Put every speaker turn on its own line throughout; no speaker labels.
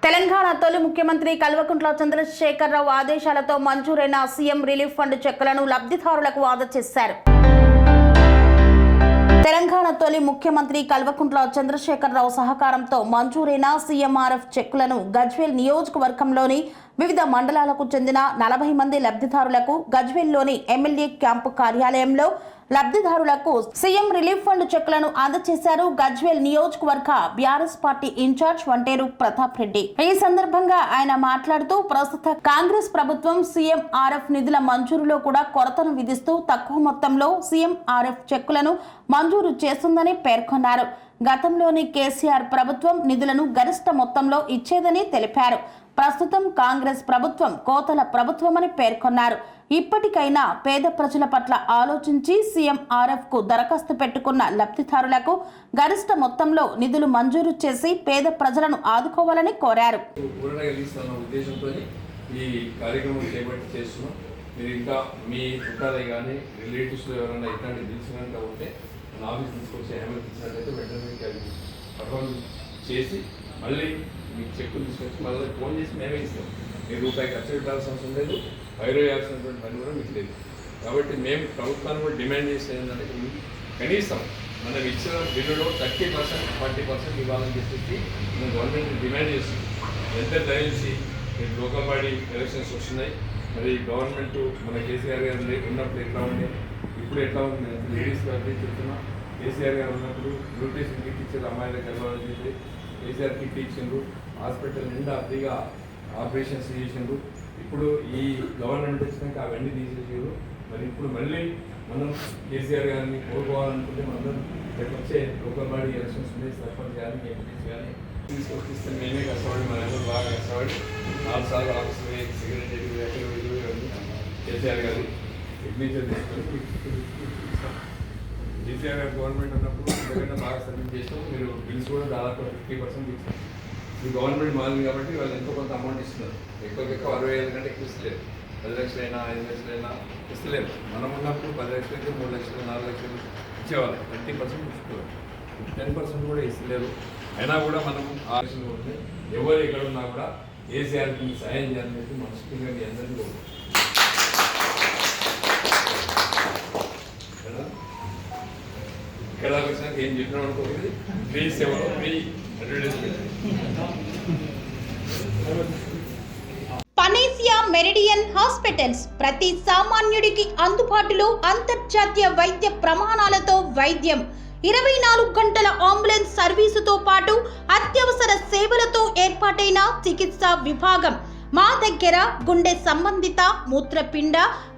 తెలంగాణ తొలి ముఖ్యమంత్రి కల్వకుంట్ల చంద్రశేఖరరావు ఆదేశాలతో మంజూరైన సీఎం రిలీఫ్ ఫండ్ చెక్కులను లబ్ధిదారులకు అందజేశారు. తెలంగాణ తొలి ముఖ్యమంత్రి కల్వకుంట్ల చంద్రశేఖరరావు సహకారంతో మంజూరైన సీఎంఆర్ఎఫ్ చెక్కులను గజ్వేల్ నియోజకవర్గంలోని వివిధ మండలాలకు చెందిన 40 మంది లబ్ధిదారులకు గజ్వేల్లోని ఎమ్మెల్యే క్యాంపు కార్యాలయంలో లబ్ధిదారులకు సీఎం రిలీఫ్ ఫండ్ చెక్కులను అందజేశారు. గజ్వేల్ నియోజకవర్గ BRS party in-charge Vanteru Pratap Reddy. ఈ సందర్భంగా ఆయన మాట్లాడుతూ ప్రస్తుత కాంగ్రెస్ ప్రభుత్వం సీఎంఆర్ఎఫ్ నిధుల మంజూరులో కూడా కొరతను విధిస్తూ తక్కువ మొత్తంలో సీఎంఆర్ఎఫ్ చెక్కులను మంజూరు చేస్తుందని పేర్కొన్నారు. గతంలోని కేసీఆర్ ప్రభుత్వం నిధులను గరిష్ట మొత్తంలో ఇచ్చేదని తెలిపారు. ప్రస్తుతం కాంగ్రెస్ ప్రభుత్వం కోతల ప్రభుత్వమని పేర్కొన్నారు. ఇప్పటికైనా పేద ప్రజల పట్ల ఆలోచించి సీఎంఆర్ఎఫ్ కు దరఖాస్తు పెట్టుకున్న లబ్ధిదారులకు గరిష్ట మొత్తంలో నిధులు మంజూరు చేసి పేద ప్రజలను ఆదుకోవాలని కోరారు.
మళ్ళీ మీకు చెక్కులు తీసుకొచ్చి మళ్ళీ ఫోన్ చేసి మేమే ఇస్తాం. మీరు రూపాయి ఖర్చు పెట్టాల్సిన అవసరం లేదు, వైరో వేయాల్సినటువంటి పని కూడా మీకు లేదు. కాబట్టి మేము ప్రభుత్వాన్ని కూడా డిమాండ్ చేసేది ఏంటంటే కనీసం మనం ఇచ్చిన బిల్లులో 30%, 40% ఇవ్వాలని చెప్పేసి మేము గవర్నమెంట్ డిమాండ్ చేస్తుంది. ఎంత దయించి మీరు లోకల్ బాడీ ఎలక్షన్స్ వస్తున్నాయి. మరి గవర్నమెంట్ మన కేసీఆర్ గారు ఉన్నప్పుడు ఎట్లా ఉంది, ఇప్పుడు ఎట్లా ఉంది, లేడీస్ గారికి చెప్తున్నా. కేసీఆర్ గారు ఉన్నప్పుడు న్యూట్రిషన్ కిట్ ఇచ్చారు, అమ్మాయిలకు వెళ్ళాలని చెప్పి కేసీఆర్ కిట్ ఇచ్చిండ్రు. హాస్పిటల్ నిండా ఫ్రీగా ఆపరేషన్స్ చేసిండ్రు. ఇప్పుడు ఈ గవర్నమెంట్ వచ్చినాక అవన్నీ తీసేసారు. మరి ఇప్పుడు మళ్ళీ మనం కేసీఆర్ గారిని కోరుకోవాలనుకుంటే మనం వచ్చే లోకల్ బాడీ ఎలక్షన్స్ ఉన్నాయి, సర్పంచ్ కానీ ఎంపీస్ కానీ తీసుకొచ్చిస్తే మేమే కష్టపడి మన అందరూ బాగా కష్టపడి 4 సార్లు ఆఫీసులు సెక్రటరీ కేసీఆర్ గారి సిగ్నేచర్ తీసుకొని కేసీఆర్ గారు గవర్నమెంట్ ఉన్నప్పుడు ఇంతకంటే బాగా సబ్మిట్ చేస్తాం. మీరు బిల్స్ కూడా దాదాపు 50% ఇచ్చారు. ఈ గవర్నమెంట్ మారింది కాబట్టి వాళ్ళు ఎంతో కొంత అమౌంట్ ఇస్తున్నారు. ఎక్కువ 60,000 కంటే ఎక్కువ ఇస్తలేదు. 10 లక్షలైనా 5 లక్షలైనా ఇస్తలేదు. మనం ఉన్నప్పుడు 10 లక్షలకి 3 లక్షలు 4 లక్షలు ఇచ్చేవాళ్ళు. 30% ఇస్తున్నారు. 10% కూడా ఇస్తలేరు. అయినా కూడా మనం ఆలోచన ఉంటే ఎవరు ఎక్కడ ఉన్నా కూడా కేసీఆర్కి సాయం చేయాలని చెప్పి మనస్ఫూర్తిగా మీ అందరికీ కోరుకుంటున్నాం. ఇక్కడ వచ్చినాక ఏం చెప్పినాం అనుకోలేదు. ఫ్రీ సేవలో free advertisement.
Panacea meridian hospitals ప్రతి సామాన్యుడికి అందుబాటులో అంతర్జాతీయ వైద్య ప్రమాణాలతో వైద్యం, 24 గంటల అంబులెన్స్ సర్వీసుతో పాటు అత్యవసర సేవలతో ఏర్పాటైన చికిత్సా విభాగం. మా దగ్గర గుండె సంబంధిత, మూత్రపిండ,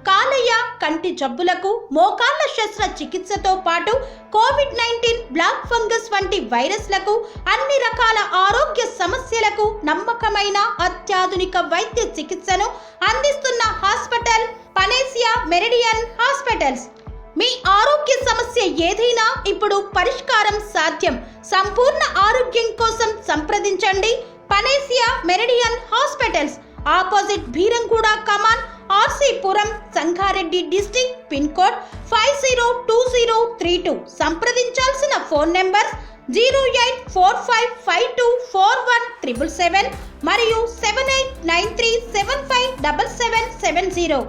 కాలేయ, కంటి జబ్బులకు, మోకాళ్ల శస్త్ర చికిత్సతో పాటు కోవిడ్-19, బ్లాక్ ఫంగస్ వంటి వైరస్లకు, అన్ని రకాల ఆరోగ్య సమస్యలకు నమ్మకమైన అత్యాధునిక వైద్య చికిత్సను అందిస్తున్న హాస్పిటల్ పనేసియా మెరిడియన్ హాస్పిటల్స్. మీ ఆరోగ్య సమస్య ఏదైనా ఇప్పుడు పరిష్కారం సాధ్యం. సంపూర్ణ ఆరోగ్యం కోసం సంప్రదించండి panacea meridian hospitals. Opposite Beeramguda కమాన్, RC Puram, Sangareddy district. Pin code 502032. సంప్రదించాల్సిన ఫోన్ నెంబర్ 0845524177 మరియు 7893757770.